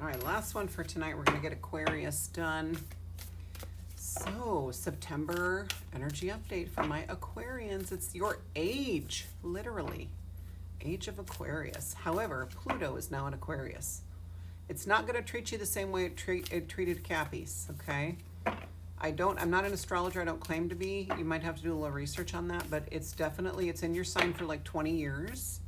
All right, last one for tonight. We're going to get Aquarius done. So, September energy update for my Aquarians. It's your age, literally. Age of Aquarius. However, Pluto is now in Aquarius. It's not going to treat you the same way it treated Cappies, okay? I'm not an astrologer. I don't claim to be. You might have to do a little research on that, but it's in your sign for like 20 years.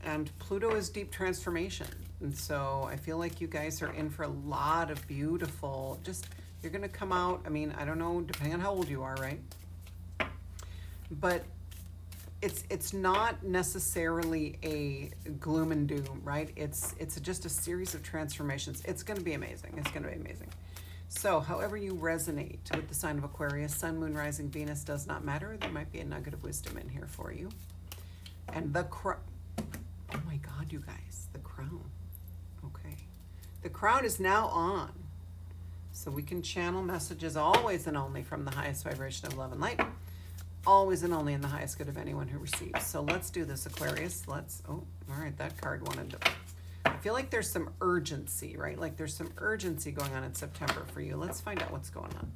And Pluto is deep transformation. And so I feel like you guys are in for a lot of beautiful, you're going to come out. I mean, I don't know, depending on how old you are, right? But it's not necessarily a gloom and doom, right? It's just a series of transformations. It's going to be amazing. It's going to be amazing. So however you resonate with the sign of Aquarius, Sun, Moon, Rising, Venus, does not matter. There might be a nugget of wisdom in here for you. And oh my God, you guys, the crown. Okay. The crown is now on. So we can channel messages always and only from the highest vibration of love and light. Always and only in the highest good of anyone who receives. So let's do this, Aquarius. Oh, all right, that card wanted to... I feel like there's some urgency, right? Like there's some urgency going on in September for you. Let's find out what's going on.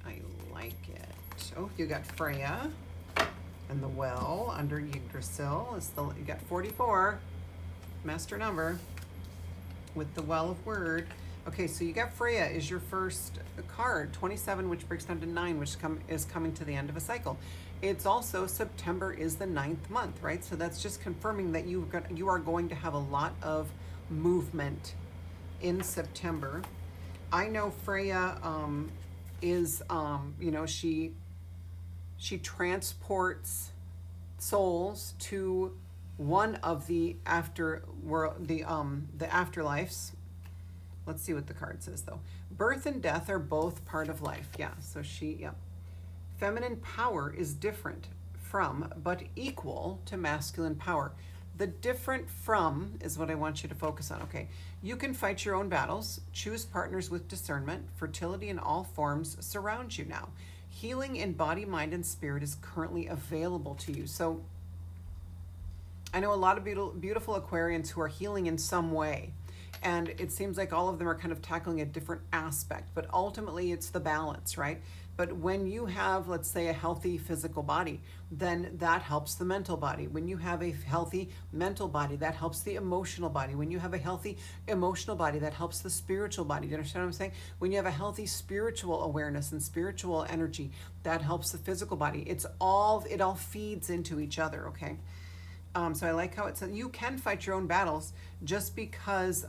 I like it. Oh, you got Freya and the well under Yggdrasil. You got 44, master number, with the well of word. Okay, so you got Freya is your first card, 27, which breaks down to 9, which is coming to the end of a cycle. It's also September is the 9th month, right? So that's just confirming that you are going to have a lot of movement in September. I know Freya is, she transports souls to one of the afterlives. Let's see what the card says though. Birth and death are both part of life. Yeah, so feminine power is different from, but equal to masculine power. The different from is what I want you to focus on, okay? You can fight your own battles, choose partners with discernment, fertility in all forms surrounds you now. Healing in body, mind, and spirit is currently available to you. So I know a lot of beautiful Aquarians who are healing in some way. And it seems like all of them are kind of tackling a different aspect, but ultimately it's the balance, right? But when you have, let's say, a healthy physical body, then that helps the mental body. When you have a healthy mental body, that helps the emotional body. When you have a healthy emotional body, that helps the spiritual body. Do you understand what I'm saying? When you have a healthy spiritual awareness and spiritual energy, that helps the physical body. It all feeds into each other, okay? So I like how it says you can fight your own battles just because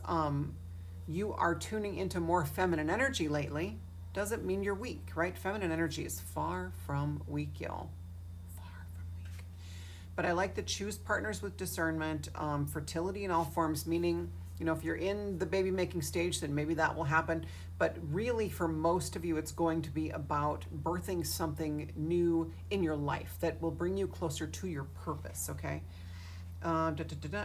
you are tuning into more feminine energy lately. Doesn't mean you're weak, right? Feminine energy is far from weak, y'all. Far from weak. But I like to choose partners with discernment, fertility in all forms, meaning, if you're in the baby making stage, then maybe that will happen. But really, for most of you, it's going to be about birthing something new in your life that will bring you closer to your purpose, okay?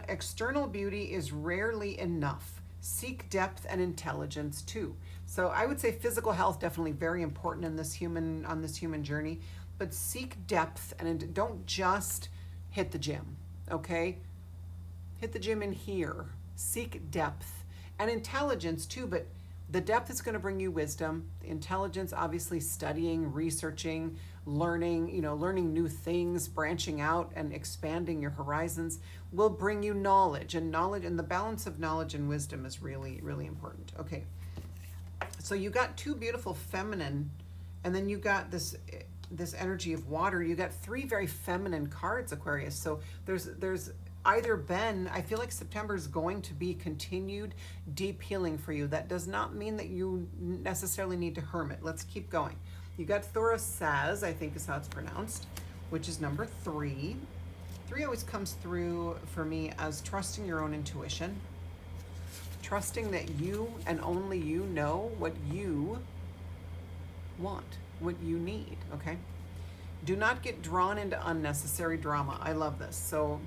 External beauty is rarely enough. Seek depth and intelligence too. So I would say physical health definitely very important on this human journey, but seek depth and don't just hit the gym, okay? Hit the gym in here. Seek depth and intelligence too, but the depth is going to bring you wisdom. The intelligence, obviously studying, researching, learning new things, branching out and expanding your horizons will bring you knowledge, and the balance of knowledge and wisdom is really, really important. Okay. So you got two beautiful feminine, and then you got this energy of water. You got three very feminine cards, Aquarius. So there's either been, I feel like September is going to be continued deep healing for you. That does not mean that you necessarily need to hermit. Let's keep going. You got Thorasaz, I think is how it's pronounced, which is number 3. 3 always comes through for me as trusting your own intuition, trusting that you and only you know what you want, what you need, okay? Do not get drawn into unnecessary drama. I love this. So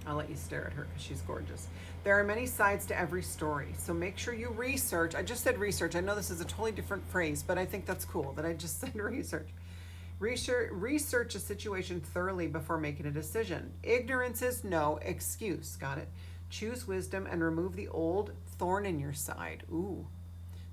I'll let you stare at her because she's gorgeous. There are many sides to every story, so make sure you research. I just said research. I know this is a totally different phrase, but I think that's cool that I just said research. Research a situation thoroughly before making a decision. Ignorance is no excuse. Got it? Choose wisdom and remove the old thorn in your side. Ooh.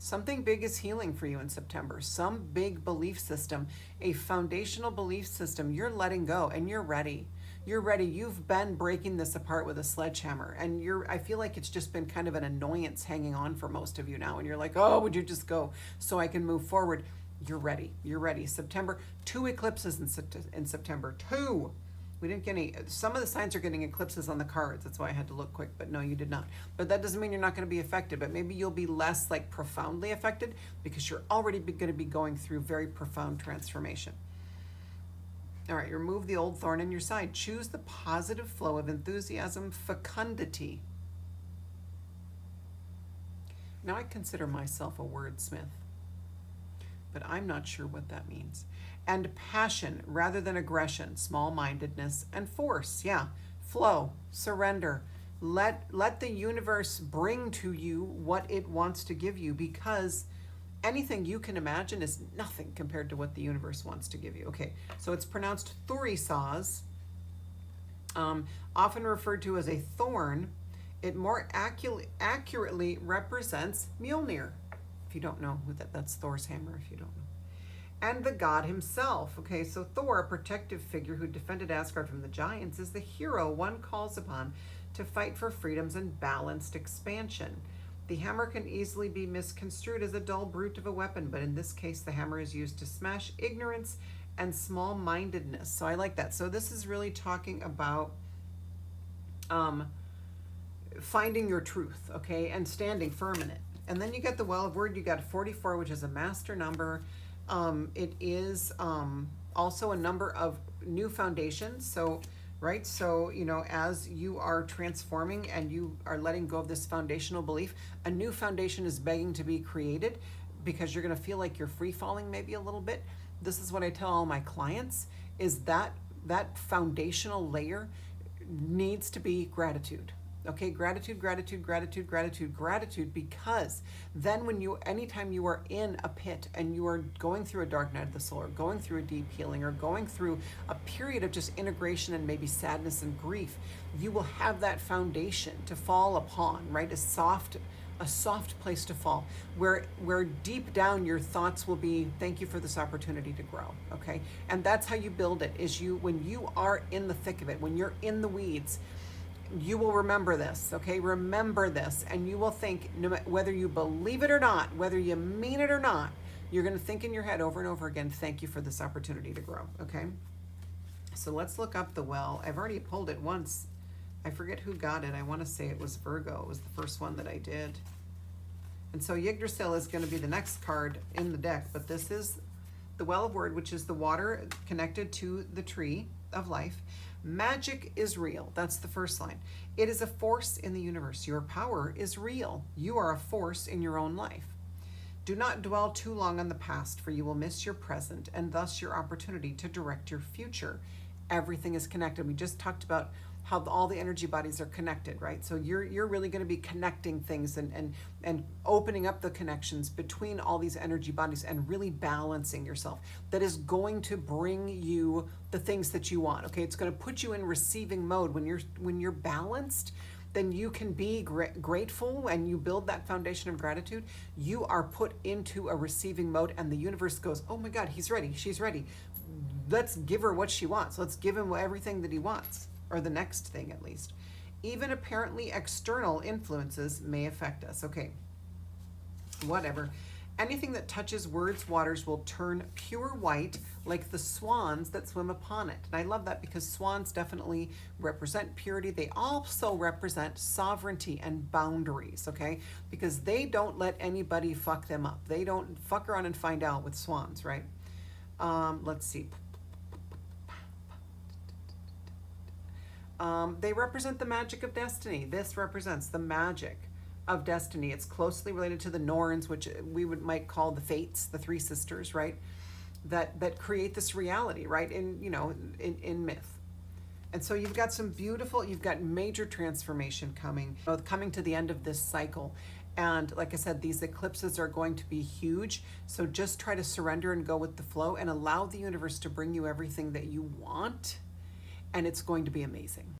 Something big is healing for you in September. Some big belief system, a foundational belief system, you're letting go and you're ready. You're ready. You've been breaking this apart with a sledgehammer, and I feel like it's just been kind of an annoyance hanging on for most of you now. And you're like, oh, would you just go so I can move forward? You're ready. You're ready. September, 2 eclipses in September. 2. We didn't get any. Some of the signs are getting eclipses on the cards. That's why I had to look quick, but no, you did not. But that doesn't mean you're not going to be affected, but maybe you'll be less like profoundly affected because you're already going to be going through very profound transformation. All right, remove the old thorn in your side. Choose the positive flow of enthusiasm, fecundity. Now, I consider myself a wordsmith, but I'm not sure what that means. And passion rather than aggression, small-mindedness, and force. Yeah, flow, surrender. Let the universe bring to you what it wants to give you, because anything you can imagine is nothing compared to what the universe wants to give you. Okay, so it's pronounced thurisaz, often referred to as a thorn. It more accurately represents Mjolnir. If you don't know who that's Thor's hammer, if you don't know. And the god himself. Okay, so Thor, a protective figure who defended Asgard from the giants, is the hero one calls upon to fight for freedoms and balanced expansion. The hammer can easily be misconstrued as a dull brute of a weapon, but in this case, the hammer is used to smash ignorance and small-mindedness. So I like that. So this is really talking about finding your truth, okay, and standing firm in it. And then you get the Well of Word. You got 44, which is a master number. It is also a number of new foundations. So, right, so, you know, as you are transforming and you are letting go of this foundational belief, a new foundation is begging to be created, because you're going to feel like you're free falling maybe a little bit. This is what I tell all my clients, is that foundational layer needs to be gratitude. Okay, gratitude, gratitude, gratitude, gratitude, gratitude, because then anytime you are in a pit and you are going through a dark night of the soul, or going through a deep healing, or going through a period of just integration and maybe sadness and grief, you will have that foundation to fall upon, right? A soft place to fall, where deep down your thoughts will be, thank you for this opportunity to grow, okay? And that's how you build it, is when you are in the thick of it, when you're in the weeds, you will remember this, okay? Remember this, and you will think, whether you believe it or not, whether you mean it or not, you're going to think in your head over and over again, thank you for this opportunity to grow, okay? So let's look up the well. I've already pulled it once. I forget who got it. I want to say it was Virgo. It was the first one that I did. And so Yggdrasil is going to be the next card in the deck, but this is the Well of Word, which is the water connected to the tree of life. Magic is real. That's the first line. It is a force in the universe. Your power is real. You are a force in your own life. Do not dwell too long on the past, for you will miss your present and thus your opportunity to direct your future. Everything is connected. We just talked about how all the energy bodies are connected, right? So you're really going to be connecting things and opening up the connections between all these energy bodies and really balancing yourself. That is going to bring you the things that you want, okay? It's going to put you in receiving mode. When you're balanced, then you can be grateful, and you build that foundation of gratitude. You are put into a receiving mode, and the universe goes, oh my God, he's ready, she's ready. Let's give her what she wants. Let's give him everything that he wants. Or the next thing, at least. Even apparently external influences may affect us. Okay, whatever. Anything that touches words, waters will turn pure white, like the swans that swim upon it. And I love that, because swans definitely represent purity. They also represent sovereignty and boundaries, okay? Because they don't let anybody fuck them up. They don't fuck around and find out with swans, right? Let's see. They represent the magic of destiny. This represents the magic of destiny. It's closely related to the Norns, which we might call the Fates, the three sisters, right? That create this reality, right? In myth. And so you've got major transformation coming to the end of this cycle. And like I said, these eclipses are going to be huge. So just try to surrender and go with the flow and allow the universe to bring you everything that you want. And it's going to be amazing.